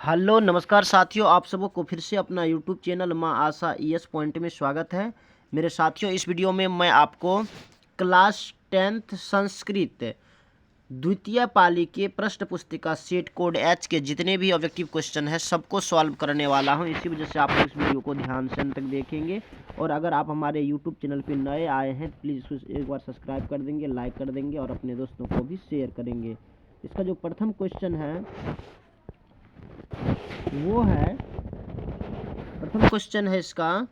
Hello नमस्कार साथियों, आप सबको फिर से अपना यूट्यूब चैनल माँ आशा ईएस पॉइंट में स्वागत है। मेरे साथियों, इस वीडियो में मैं आपको क्लास 10th संस्कृत द्वितीय पाली के प्रश्न पुस्तिका सेट कोड एच के जितने भी ऑब्जेक्टिव क्वेश्चन है सबको सॉल्व करने वाला हूं। इसी वजह से आप लोग इस वीडियो को ध्यान से अंत तक देखेंगे। और अगर आप हमारे यूट्यूब चैनल पर नए आए हैं प्लीज़ एक बार सब्सक्राइब कर देंगे, लाइक कर देंगे और अपने दोस्तों को भी शेयर करेंगे। इसका जो प्रथम क्वेश्चन है वो है, प्रथम क्वेश्चन है इसका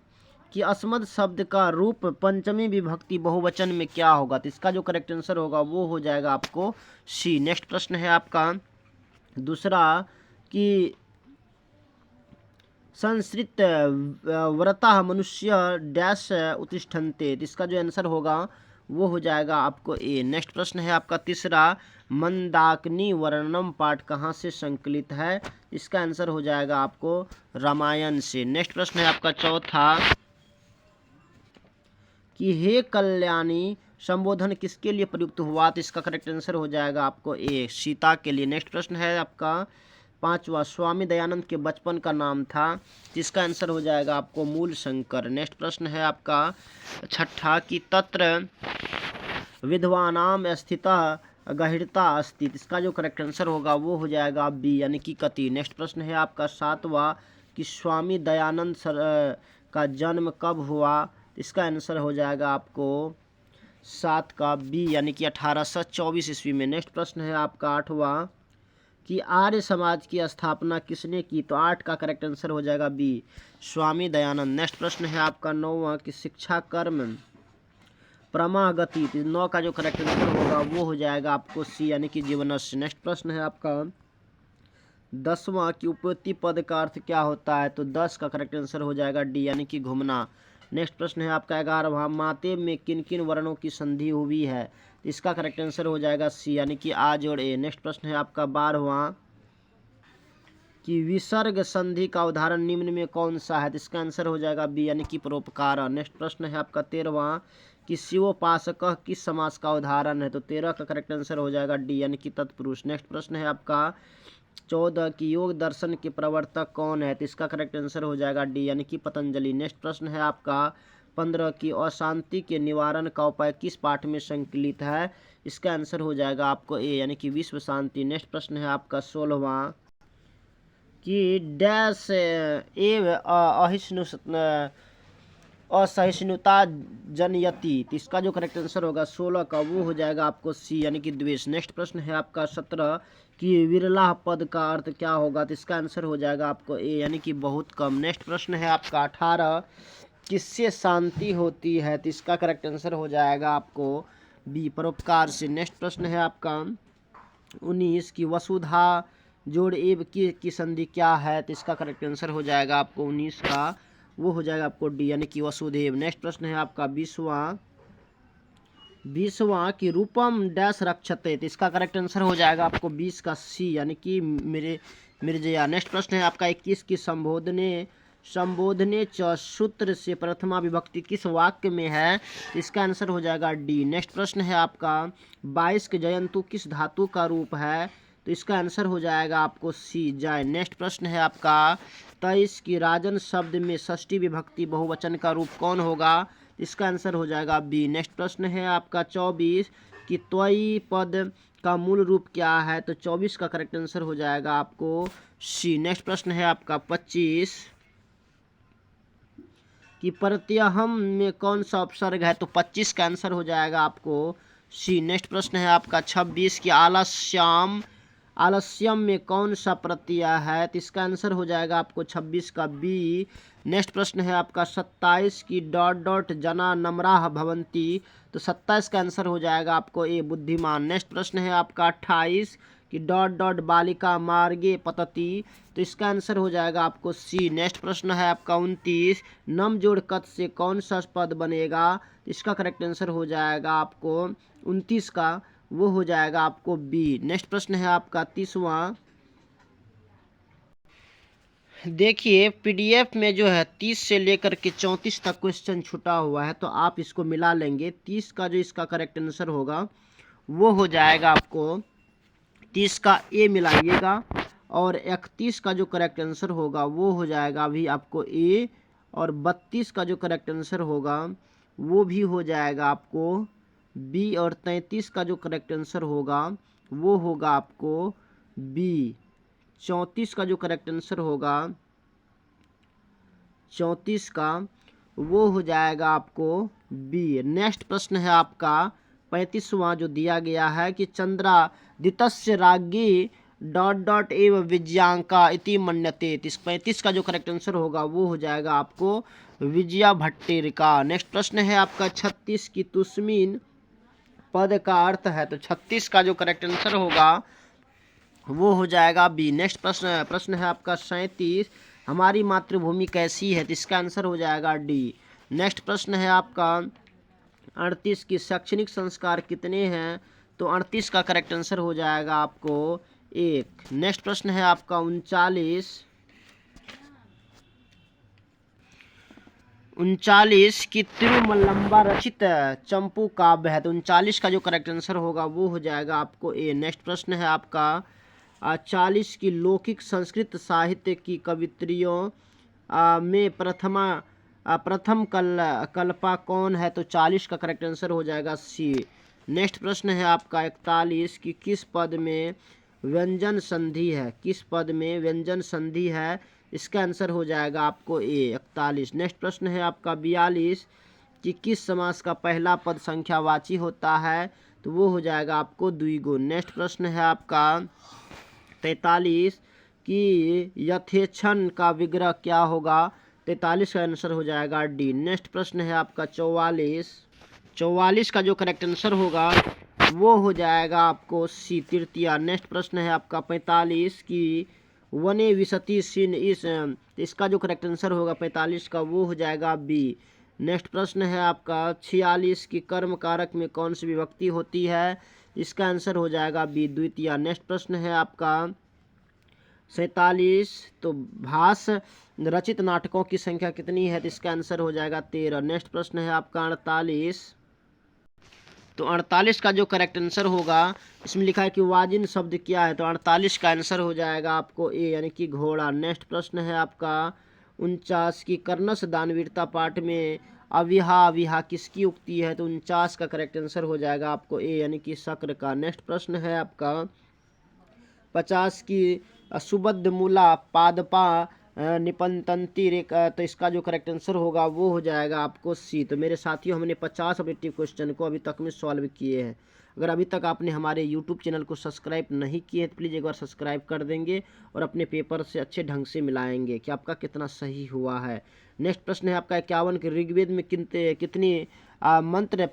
कि अस्मद शब्द का रूप पंचमी विभक्ति बहुवचन में क्या होगा। तो इसका जो करेक्ट आंसर होगा वो हो जाएगा आपको सी। नेक्स्ट प्रश्न है आपका दूसरा कि संस्कृत व्रता मनुष्य डैश उत्तिष्ठन्ते। तो इसका जो आंसर होगा वो हो जाएगा आपको ए। नेक्स्ट प्रश्न है आपका तीसरा, मंदाकिनी वर्णम पाठ कहाँ से संकलित है। इसका आंसर हो जाएगा आपको रामायण से। नेक्स्ट प्रश्न है आपका चौथा कि हे कल्याणी संबोधन किसके लिए प्रयुक्त हुआ। तो इसका करेक्ट आंसर हो जाएगा आपको ए, सीता के लिए। नेक्स्ट प्रश्न है आपका पांचवा, स्वामी दयानंद के बचपन का नाम था। जिसका आंसर हो जाएगा आपको मूल शंकर। नेक्स्ट प्रश्न है आपका छठा कि तत्र विद्वानाम स्थिता गहिरता अस्ति। इसका जो करेक्ट आंसर होगा वो हो जाएगा बी, यानी कि कति। नेक्स्ट प्रश्न है आपका सातवां कि स्वामी दयानंद का जन्म कब हुआ। इसका आंसर हो जाएगा आपको 7 का बी, यानी कि 1824 ईस्वी में। नेक्स्ट प्रश्न है आपका आठवां कि आर्य समाज की स्थापना किसने की। तो 8 का करेक्ट आंसर हो जाएगा बी, स्वामी दयानंद। नेक्स्ट प्रश्न है आपका नौवां कि शिक्षा कर्म प्रमागति। 9 का जो करेक्ट आंसर होगा वो हो जाएगा आपको सी, यानी कि जीवनस्य। नेक्स्ट प्रश्न है आपका 10वां कि उपपत्ति पद का अर्थ क्या होता है। तो 10 का करेक्ट आंसर हो जाएगा डी, यानी कि घूमना। नेक्स्ट प्रश्न है आपका 11वां, माते में किन किन वर्णों की संधि हुई है। इसका करेक्ट आंसर हो जाएगा सी, यानी कि आ जोड़ ए। नेक्स्ट प्रश्न है आपका 12वां कि विसर्ग संधि का उदाहरण निम्न में कौन सा है। तो इसका आंसर हो जाएगा बी, यानी कि परोपकार। नेक्स्ट प्रश्न है आपका 13वां कि शिवोपासक किस समास का उदाहरण है। तो 13 का करेक्ट आंसर हो जाएगा डी, यानी कि तत्पुरुष। नेक्स्ट प्रश्न है आपका 14 कि योग दर्शन के प्रवर्तक कौन है। तो इसका करेक्ट आंसर हो जाएगा डी, यानी कि पतंजलि। नेक्स्ट प्रश्न है आपका 15 की अशांति के निवारण का उपाय किस पाठ में संकलित है। इसका आंसर हो जाएगा आपको ए, यानी कि विश्व शांति। नेक्स्ट प्रश्न है आपका 16वां कि डैश एव असहिष्णुता जनयति। तो इसका जो करेक्ट आंसर होगा 16 का वो हो जाएगा आपको सी, यानी कि द्वेष। नेक्स्ट प्रश्न है आपका 17 कि विरला पद का अर्थ क्या होगा। तो इसका आंसर हो जाएगा आपको ए, यानी कि बहुत कम। नेक्स्ट प्रश्न है आपका 18 किससे शांति होती है। तो इसका करेक्ट आंसर हो जाएगा आपको बी, परोपकार से। नेक्स्ट प्रश्न है आपका 19 की वसुधा जोड़ एव की संधि क्या है। तो इसका करेक्ट आंसर हो जाएगा आपको 19 का वो हो जाएगा आपको डी, यानी कि वसुदेव। नेक्स्ट प्रश्न है आपका 20वां कि रूपम डैश रक्षते। तो इसका करेक्ट आंसर हो जाएगा आपको 20 का सी, यानी कि मिर्जया। नेक्स्ट प्रश्न है आपका 21 की संबोधने च सूत्र से प्रथमा विभक्ति किस वाक्य में है। तो इसका आंसर हो जाएगा डी। नेक्स्ट प्रश्न है आपका 22 के जयंतु किस धातु का रूप है। तो इसका आंसर हो जाएगा आपको सी, जाय। नेक्स्ट प्रश्न है आपका 23 की राजन शब्द में षष्ठी विभक्ति बहुवचन का रूप कौन होगा। इसका आंसर हो जाएगा बी। नेक्स्ट प्रश्न है आपका 24 कि त्वयी पद का मूल रूप क्या है। तो 24 का करेक्ट आंसर हो जाएगा आपको सी। नेक्स्ट प्रश्न है आपका 25 कि प्रत्यहम में कौन सा उपसर्ग है। तो 25 का आंसर हो जाएगा आपको सी। नेक्स्ट प्रश्न है आपका 26 कि आलस्यम में कौन सा प्रत्यय है। तो इसका आंसर हो जाएगा आपको 26 का बी। नेक्स्ट प्रश्न है आपका 27 की डॉट जना नम्राह भवंती। तो 27 का आंसर हो जाएगा आपको ए, बुद्धिमान। नेक्स्ट प्रश्न है आपका 28 कि डॉट बालिका मार्गे पतती। तो इसका आंसर हो जाएगा आपको सी। नेक्स्ट प्रश्न है आपका 29 नम जोड़ कत से कौन सा पद बनेगा। तो इसका करेक्ट आंसर हो जाएगा आपको 29 का वो हो जाएगा आपको बी। नेक्स्ट प्रश्न है आपका 30वां। देखिए पीडीएफ में जो है 30 से लेकर के 34 तक क्वेश्चन छुटा हुआ है, तो आप इसको मिला लेंगे। 30 का जो इसका करेक्ट आंसर होगा वो हो जाएगा आपको 30 का ए मिलाइएगा और 31 का जो करेक्ट आंसर होगा वो हो जाएगा अभी आपको ए, और 32 का जो करेक्ट आंसर होगा वो भी हो जाएगा आपको बी, और 33 का जो करेक्ट आंसर होगा वो होगा आपको बी। 34 का जो करेक्ट आंसर होगा 34 का वो हो जाएगा आपको बी। नेक्स्ट प्रश्न है आपका 35वां जो दिया गया है कि चंद्रादितस्य राज्ञी डॉट डॉट एव विजयांका इति मन्यते। 35 का जो करेक्ट आंसर होगा वो हो जाएगा आपको विजया भट्टेरिका। नेक्स्ट प्रश्न है आपका 36 की तुस्मीन पद का अर्थ है, तो 36 का जो करेक्ट आंसर होगा वो हो जाएगा बी। नेक्स्ट प्रश्न है आपका 37 हमारी मातृभूमि कैसी है, तो इसका आंसर हो जाएगा डी। नेक्स्ट प्रश्न है आपका 38 की शैक्षणिक संस्कार कितने हैं, तो 38 का करेक्ट आंसर हो जाएगा आपको 1। नेक्स्ट प्रश्न है आपका 39 की तिरुमल्लम्बा रचित चंपू काव्य है, तो 39 का जो करेक्ट आंसर होगा वो हो जाएगा आपको ए। नेक्स्ट प्रश्न है आपका 40 की लौकिक संस्कृत साहित्य की कवित्रियों में प्रथम कल्पा कौन है, तो 40 का करेक्ट आंसर हो जाएगा सी। नेक्स्ट प्रश्न है आपका 41 की किस पद में व्यंजन संधि है, किस पद में व्यंजन संधि है, इसका आंसर हो जाएगा आपको ए 41। नेक्स्ट प्रश्न है आपका 42 कि किस समास का पहला पद संख्यावाची होता है, तो वो हो जाएगा आपको द्विगुण। नेक्स्ट प्रश्न है आपका 43 कि यथेच्छन का विग्रह क्या होगा, 43 का आंसर हो जाएगा डी। नेक्स्ट प्रश्न है आपका 44 का जो करेक्ट आंसर होगा वो हो जाएगा आपको सी तृतीया। नेक्स्ट प्रश्न है आपका 45 की वने विशति सिन इसका जो करेक्ट आंसर होगा 45 का वो हो जाएगा बी। नेक्स्ट प्रश्न है आपका 46 की कर्म कारक में कौन सी विभक्ति होती है, इसका आंसर हो जाएगा बी द्वितीया। नेक्स्ट प्रश्न है आपका 47 तो भास रचित नाटकों की संख्या कितनी है, तो इसका आंसर हो जाएगा 13। नेक्स्ट प्रश्न है आपका 48 तो 48 का जो करेक्ट आंसर होगा इसमें लिखा है कि वाजिन शब्द क्या है, तो 48 का आंसर हो जाएगा आपको ए यानी कि घोड़ा। नेक्स्ट प्रश्न है आपका 49 की कर्णस दानवीरता पाठ में अविहा अविहा किसकी उक्ति है, तो 49 का करेक्ट आंसर हो जाएगा आपको ए यानी कि शक्र का। नेक्स्ट प्रश्न है आपका 50 की सुबद्ध मूला पादपा निपंतंती रेखा, तो इसका जो करेक्ट आंसर होगा वो हो जाएगा आपको सी। तो मेरे साथियों हमने 50 ऑब्जेक्टिव क्वेश्चन को अभी तक में सॉल्व किए हैं। अगर अभी तक आपने हमारे यूट्यूब चैनल को सब्सक्राइब नहीं किए तो प्लीज़ एक बार सब्सक्राइब कर देंगे और अपने पेपर से अच्छे ढंग से मिलाएंगे कि आपका कितना सही हुआ है। नेक्स्ट प्रश्न है आपका 51 के ऋग्वेद में कितनी मंत्र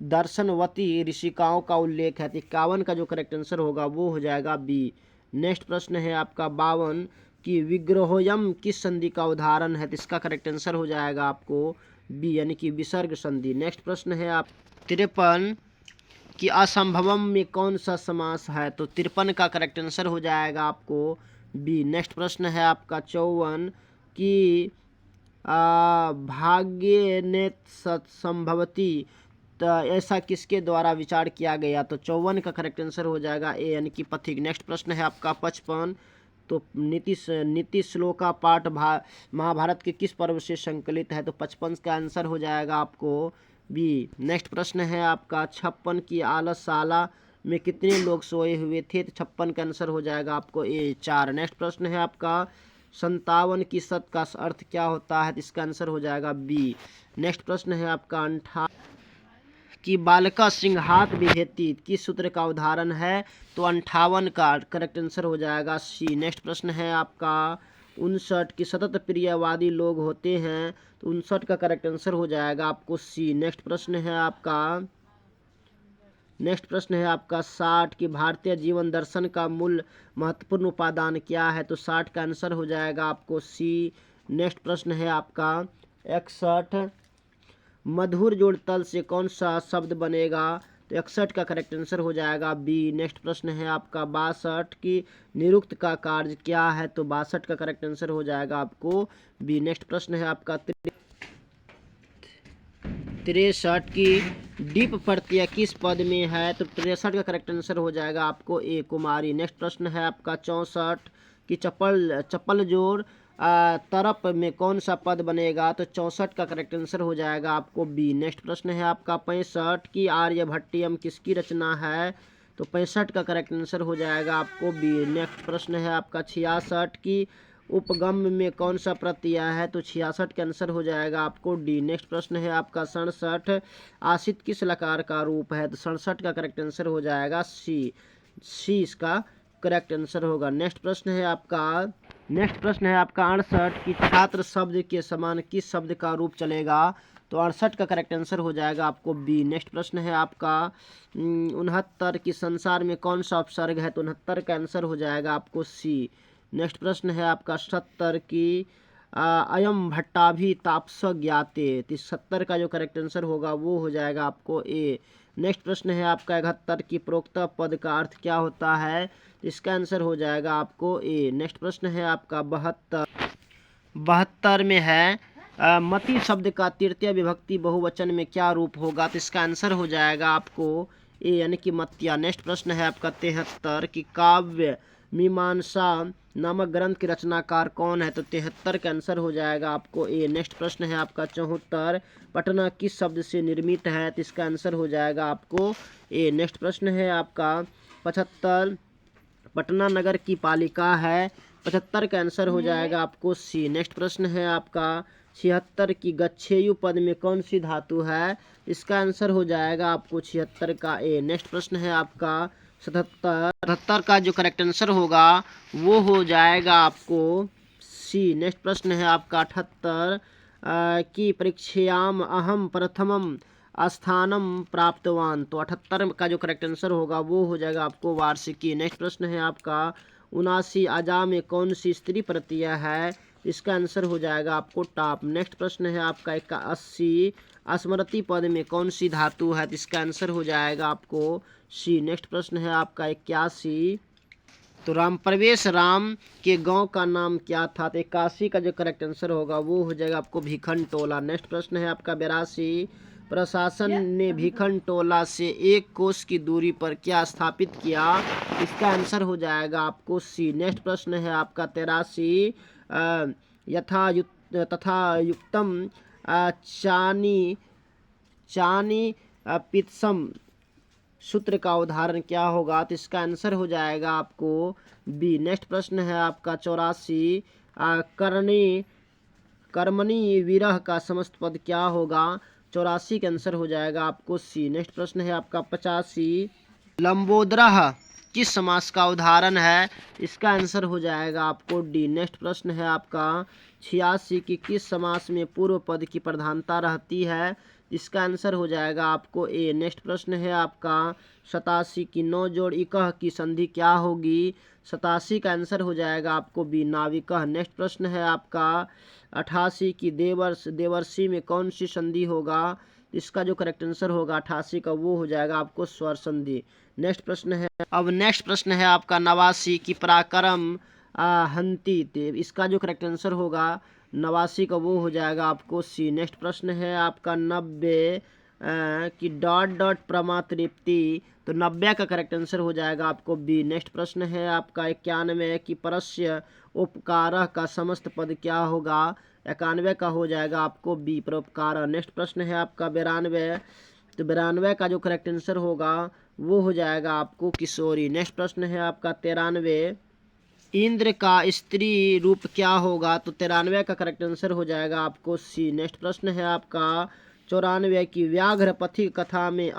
दर्शनवती ऋषिकाओं का उल्लेख है, तो 51 का जो करेक्ट आंसर होगा वो हो जाएगा बी। नेक्स्ट प्रश्न है आपका 52 कि विग्रहोयम किस संधि का उदाहरण है, तो इसका करेक्ट आंसर हो जाएगा आपको बी यानी कि विसर्ग संधि। नेक्स्ट प्रश्न है आप 53 कि असंभवम में कौन सा समास है, तो 53 का करेक्ट आंसर हो जाएगा आपको बी। नेक्स्ट प्रश्न है आपका 54 कि भाग्य ने संभवती, तो ऐसा किसके द्वारा विचार किया गया, तो 54 का करेक्ट आंसर हो जाएगा ए यानी कि पथिक। नेक्स्ट प्रश्न है आपका 55 तो नीति श्लोका पाठ महाभारत के किस पर्व से संकलित है, तो 55 का आंसर हो जाएगा आपको बी। नेक्स्ट प्रश्न है आपका 56 की आलसशाला में कितने लोग सोए हुए थे, तो 56 का आंसर हो जाएगा आपको ए 4। नेक्स्ट प्रश्न है आपका 57 की शत का अर्थ क्या होता है, तो इसका आंसर हो जाएगा बी। नेक्स्ट प्रश्न है आपका 58 कि बालका सिंहात विधेति किस सूत्र का उदाहरण है, तो 58 का करेक्ट आंसर हो जाएगा सी। नेक्स्ट प्रश्न है आपका 59 की सतत प्रियवादी लोग होते हैं, तो 59 का करेक्ट आंसर हो जाएगा आपको सी। नेक्स्ट प्रश्न है आपका 60 कि भारतीय जीवन दर्शन का मूल महत्वपूर्ण उपादान क्या है, तो 60 का आंसर हो जाएगा आपको सी। नेक्स्ट प्रश्न है आपका 61 मधुर जोड़ तल से कौन सा शब्द बनेगा, तो 61 का करेक्ट आंसर हो जाएगा बी। नेक्स्ट प्रश्न है आपका 62 की निरुक्त का कार्य क्या है, तो 62 का करेक्ट आंसर हो जाएगा आपको बी। नेक्स्ट प्रश्न है आपका 63 की डीप प्रत्यय किस पद में है? तो 63 का करेक्ट आंसर हो जाएगा आपको ए कुमारी। नेक्स्ट प्रश्न है आपका 64 की चप्पल जोड़ तरप में कौन सा पद बनेगा? तो 64 का करेक्ट आंसर हो जाएगा आपको बी। नेक्स्ट प्रश्न है आपका 65 की आर्यभट्टियम किसकी रचना है? तो 65 का करेक्ट आंसर हो जाएगा आपको बी। नेक्स्ट प्रश्न है आपका 66 की उपगम में कौन सा प्रत्यय है? तो 66 का आंसर हो जाएगा आपको डी। नेक्स्ट प्रश्न है आपका 67 आसित किस लकार का रूप है? तो 67 का करेक्ट आंसर हो जाएगा सी। सी इसका करेक्ट आंसर होगा। नेक्स्ट प्रश्न है आपका 68 की छात्र शब्द के समान किस शब्द का रूप चलेगा? तो 68 का करेक्ट आंसर हो जाएगा आपको बी। नेक्स्ट प्रश्न है आपका 69 की संसार में कौन सा उपसर्ग है? तो 69 का आंसर हो जाएगा आपको सी। नेक्स्ट प्रश्न है आपका 70 की अयम भट्टाभि तापस ज्ञाते। तो 70 का जो करेक्ट आंसर होगा वो हो जाएगा आपको ए। नेक्स्ट प्रश्न है आपका 71 की प्रोक्त पद का अर्थ क्या होता है? इसका आंसर हो जाएगा आपको ए। नेक्स्ट प्रश्न है आपका 72 में है मति शब्द का तृतीय विभक्ति बहुवचन में क्या रूप होगा? तो इसका आंसर हो जाएगा आपको ए यानी कि मत्या। नेक्स्ट प्रश्न है आपका 73 की काव्य मीमांसा नामक ग्रंथ के रचनाकार कौन है? तो 73 का आंसर हो जाएगा आपको ए। नेक्स्ट प्रश्न है आपका 74 पटना किस शब्द से निर्मित है? तो इसका आंसर हो जाएगा आपको ए। नेक्स्ट प्रश्न है आपका 75 पटना नगर की पालिका है। 75 का आंसर हो जाएगा आपको सी। नेक्स्ट प्रश्न है आपका 76 की गच्छेयु पद में कौन सी धातु है? इसका आंसर हो जाएगा आपको 76 का ए। नेक्स्ट प्रश्न है आपका 77 का जो करेक्ट आंसर होगा वो हो जाएगा आपको सी। नेक्स्ट प्रश्न है आपका 78 की परीक्षायाम अहम प्रथमम स्थानम प्राप्तवान। तो 78 का जो करेक्ट आंसर होगा वो हो जाएगा आपको वार्षिकी। नेक्स्ट प्रश्न है आपका 79 अजा में कौन सी स्त्री प्रत्यय है? इसका आंसर हो जाएगा आपको टाप। नेक्स्ट प्रश्न है आपका 81 स्मृति पद में कौन सी धातु है? तो इसका आंसर हो जाएगा आपको सी। नेक्स्ट प्रश्न है आपका 81 तो राम प्रवेश राम के गांव का नाम क्या था? तो 81 का जो करेक्ट आंसर होगा वो हो जाएगा आपको भीखन टोला। नेक्स्ट प्रश्न है आपका 82 प्रशासन ने भीखन टोला से 1 कोस की दूरी पर क्या स्थापित किया? इसका आंसर हो जाएगा आपको सी। नेक्स्ट प्रश्न है आपका 83 तथा युक्तम चानी पित्सम सूत्र का उदाहरण क्या होगा? तो इसका आंसर हो जाएगा आपको बी। नेक्स्ट प्रश्न है आपका 84 कर्मणि विरह का समस्त पद क्या होगा? 84 का आंसर हो जाएगा आपको सी। नेक्स्ट प्रश्न है आपका 85 लंबोदरः किस समास का उदाहरण है? इसका आंसर हो जाएगा आपको डी। नेक्स्ट प्रश्न है आपका 86 की किस समास में पूर्व पद की प्रधानता रहती है? इसका आंसर हो जाएगा आपको ए। नेक्स्ट प्रश्न है आपका 87 की नौ जोड़ इकह की संधि क्या होगी? 87 का आंसर हो जाएगा आपको बी नाविकह। नेक्स्ट प्रश्न है आपका 88 की देवर्षि में कौन सी संधि होगा? इसका जो करेक्ट आंसर होगा 88 का वो हो जाएगा आपको स्वर संधि। नेक्स्ट प्रश्न है आपका 89 की पराक्रम हंती। इसका जो करेक्ट आंसर होगा 89 का वो हो जाएगा आपको सी। नेक्स्ट प्रश्न है आपका 90 की डॉट प्रमातृप्ति। तो 90 का करेक्ट आंसर हो जाएगा आपको बी। नेक्स्ट प्रश्न है आपका 91 की परस्य उपकार का समस्त पद क्या होगा? 91 का हो जाएगा आपको बी परोपकार। नेक्स्ट प्रश्न है आपका 92 तो 92 का जो करेक्ट आंसर होगा वो हो जाएगा आपको किशोरी। नेक्स्ट प्रश्न है आपका 93 इंद्र का स्त्री रूप क्या होगा? तो 93 का करेक्ट आंसर हो जाएगा आपको सी। नेक्स्ट प्रश्न है आपका 94 की व्याघ्र पथिक कथा में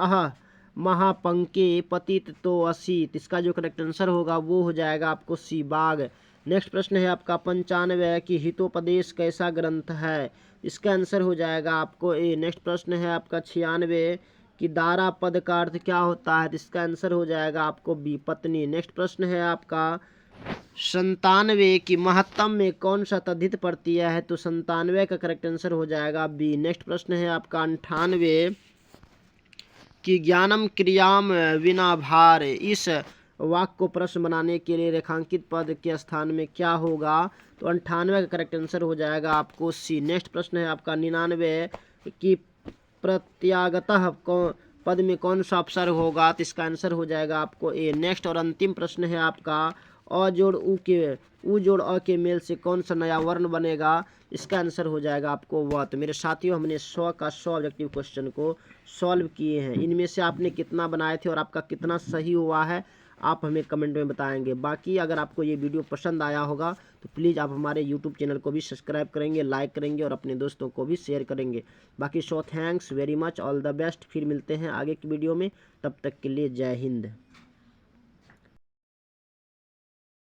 महापंके पतित तो असीत। इसका जो करेक्ट आंसर होगा वो हो जाएगा आपको सी बाघ। नेक्स्ट प्रश्न है आपका 95 की हितोपदेश कैसा ग्रंथ है? इसका आंसर हो जाएगा आपको ए। नेक्स्ट प्रश्न है आपका 96 कि दारा पद का अर्थ क्या होता है? इसका आंसर हो जाएगा आपको बी पत्नी। नेक्स्ट प्रश्न है आपका 97 की महत्तम में कौन सा तद्धित प्रत्यय है? तो 97 का करेक्ट आंसर हो जाएगा बी। नेक्स्ट प्रश्न है आपका 98 कि ज्ञानम क्रियाम विना भार। इस वाक्य को प्रश्न बनाने के लिए रेखांकित पद के स्थान में क्या होगा? तो 98 का करेक्ट आंसर हो जाएगा आपको सी। नेक्स्ट प्रश्न है आपका 99 कि प्रत्यागतः पद में कौन सा अक्षर होगा, तो इसका आंसर हो जाएगा आपको ए। नेक्स्ट और अंतिम प्रश्न है आपका, अ जोड़ उ जोड़ अ के मेल से कौन सा नया वर्ण बनेगा, इसका आंसर हो जाएगा आपको व। तो मेरे साथियों, हमने 100 का 100 ऑब्जेक्टिव क्वेश्चन को सॉल्व किए हैं। इनमें से आपने कितना बनाए थे और आपका कितना सही हुआ है, आप हमें कमेंट में बताएंगे। बाकी अगर आपको ये वीडियो पसंद आया होगा तो प्लीज़ आप हमारे यूट्यूब चैनल को भी सब्सक्राइब करेंगे, लाइक करेंगे और अपने दोस्तों को भी शेयर करेंगे। बाकी thanks very much, all the best. फिर मिलते हैं आगे की वीडियो में, तब तक के लिए जय हिंद।